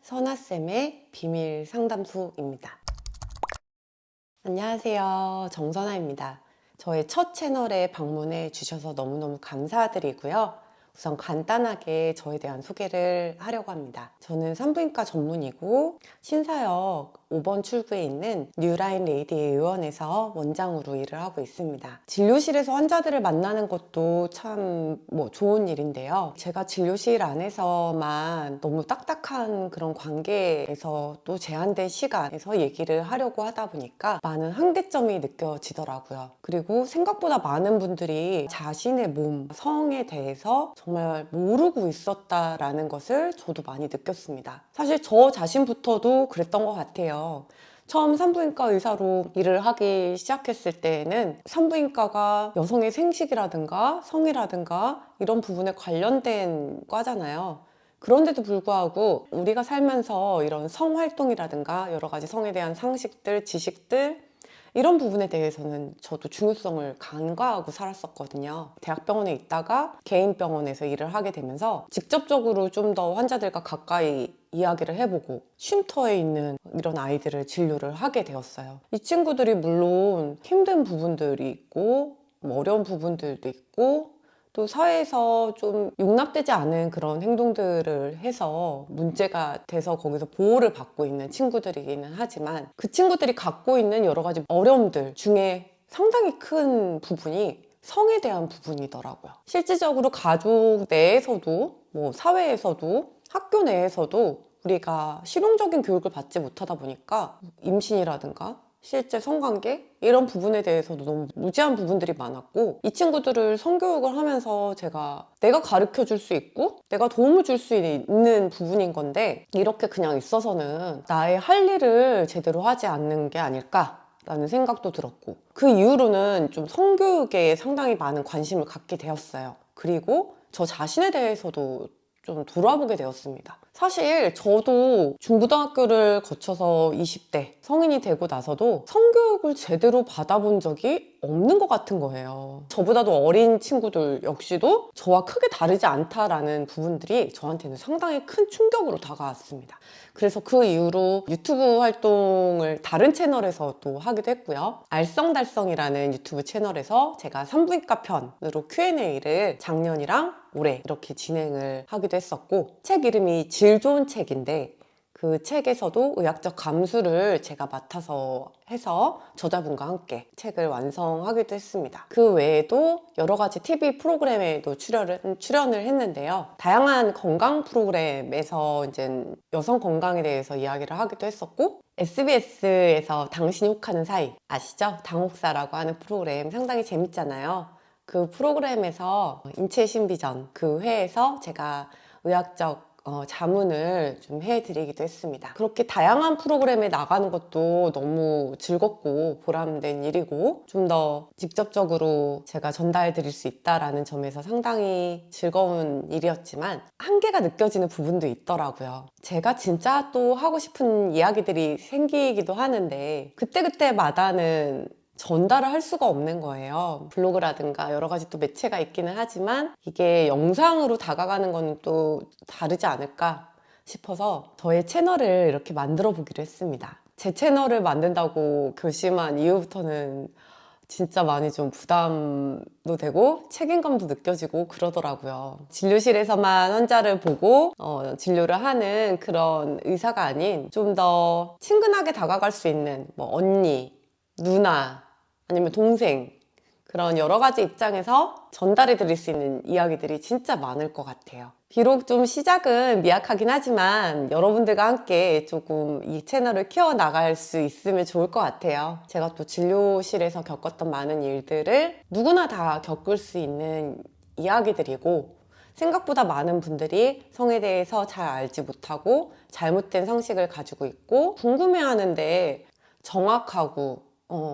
선아쌤의 비밀 상담소입니다. 안녕하세요. 정선아입니다. 저의 첫 채널에 방문해 주셔서 너무너무 감사드리고요. 우선 간단하게 저에 대한 소개를 하려고 합니다. 저는 산부인과 전문이고 신사역 5번 출구에 있는 뉴라인 레이디 의원에서 원장으로 일을 하고 있습니다. 진료실에서 환자들을 만나는 것도 참 좋은 일인데요. 제가 진료실 안에서만 너무 딱딱한 그런 관계에서 또 제한된 시간에서 얘기를 하려고 하다 보니까 많은 한계점이 느껴지더라고요. 그리고 생각보다 많은 분들이 자신의 몸, 성에 대해서 정말 모르고 있었다라는 것을 저도 많이 느꼈습니다. 사실 저 자신부터도 그랬던 것 같아요. 처음 산부인과 의사로 일을 하기 시작했을 때에는 산부인과가 여성의 생식이라든가 성이라든가 이런 부분에 관련된 과잖아요. 그런데도 불구하고 우리가 살면서 이런 성활동이라든가 여러 가지 성에 대한 상식들, 지식들 이런 부분에 대해서는 저도 중요성을 간과하고 살았었거든요. 대학병원에 있다가 개인 병원에서 일을 하게 되면서 직접적으로 좀 더 환자들과 가까이 이야기를 해보고 쉼터에 있는 이런 아이들을 진료를 하게 되었어요. 이 친구들이 물론 힘든 부분들이 있고 어려운 부분들도 있고 또 사회에서 좀 용납되지 않은 그런 행동들을 해서 문제가 돼서 거기서 보호를 받고 있는 친구들이기는 하지만 그 친구들이 갖고 있는 여러 가지 어려움들 중에 상당히 큰 부분이 성에 대한 부분이더라고요. 실질적으로 가족 내에서도 사회에서도 학교 내에서도 우리가 실용적인 교육을 받지 못하다 보니까 임신이라든가 실제 성관계 이런 부분에 대해서도 너무 무지한 부분들이 많았고 이 친구들을 성교육을 하면서 내가 가르쳐 줄 수 있고 내가 도움을 줄 수 있는 부분인 건데 이렇게 그냥 있어서는 나의 할 일을 제대로 하지 않는 게 아닐까 라는 생각도 들었고 그 이후로는 좀 성교육에 상당히 많은 관심을 갖게 되었어요. 그리고 저 자신에 대해서도 좀 돌아보게 되었습니다. 사실 저도 중고등학교를 거쳐서 20대 성인이 되고 나서도 성교육을 제대로 받아본 적이 없는 것 같은 거예요. 저보다도 어린 친구들 역시도 저와 크게 다르지 않다라는 부분들이 저한테는 상당히 큰 충격으로 다가왔습니다. 그래서 그 이후로 유튜브 활동을 다른 채널에서 또 하기도 했고요. 알쏭달쏭이라는 유튜브 채널에서 제가 산부인과 편으로 Q&A를 작년이랑 올해 이렇게 진행을 하기도 했었고 책 이름이 질 좋은 책인데 그 책에서도 의학적 감수를 제가 맡아서 해서 저자분과 함께 책을 완성하기도 했습니다. 그 외에도 여러 가지 TV 프로그램에도 출연을 했는데요. 다양한 건강 프로그램에서 이제 여성 건강에 대해서 이야기를 하기도 했었고 SBS에서 당신이 혹하는 사이 아시죠? 당혹사라고 하는 프로그램 상당히 재밌잖아요. 그 프로그램에서 인체 신비전 그 회에서 제가 의학적 자문을 좀 해드리기도 했습니다. 그렇게 다양한 프로그램에 나가는 것도 너무 즐겁고 보람된 일이고 좀 더 직접적으로 제가 전달해 드릴 수 있다는 점에서 상당히 즐거운 일이었지만 한계가 느껴지는 부분도 있더라고요. 제가 진짜 또 하고 싶은 이야기들이 생기기도 하는데 그때그때마다는 전달을 할 수가 없는 거예요. 블로그라든가 여러 가지 또 매체가 있기는 하지만 이게 영상으로 다가가는 건 또 다르지 않을까 싶어서 저의 채널을 이렇게 만들어 보기로 했습니다. 제 채널을 만든다고 결심한 이후부터는 진짜 많이 좀 부담도 되고 책임감도 느껴지고 그러더라고요. 진료실에서만 환자를 보고 진료를 하는 그런 의사가 아닌 좀 더 친근하게 다가갈 수 있는 언니, 누나 아니면 동생 그런 여러 가지 입장에서 전달해 드릴 수 있는 이야기들이 진짜 많을 것 같아요. 비록 좀 시작은 미약하긴 하지만 여러분들과 함께 조금 이 채널을 키워나갈 수 있으면 좋을 것 같아요. 제가 또 진료실에서 겪었던 많은 일들을 누구나 다 겪을 수 있는 이야기들이고 생각보다 많은 분들이 성에 대해서 잘 알지 못하고 잘못된 상식을 가지고 있고 궁금해하는데 정확하고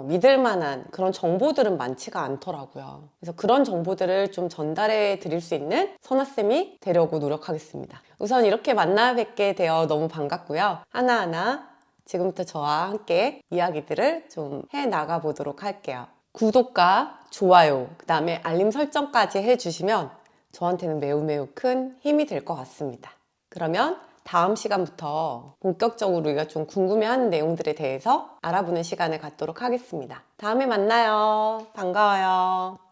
믿을 만한 그런 정보들은 많지가 않더라고요. 그래서 그런 정보들을 좀 전달해 드릴 수 있는 선아쌤이 되려고 노력하겠습니다. 우선 이렇게 만나 뵙게 되어 너무 반갑고요. 하나하나 지금부터 저와 함께 이야기들을 좀 해 나가 보도록 할게요. 구독과 좋아요, 그 다음에 알림 설정까지 해주시면 저한테는 매우 매우 큰 힘이 될 것 같습니다. 그러면 다음 시간부터 본격적으로 우리가 좀 궁금해하는 내용들에 대해서 알아보는 시간을 갖도록 하겠습니다. 다음에 만나요. 반가워요.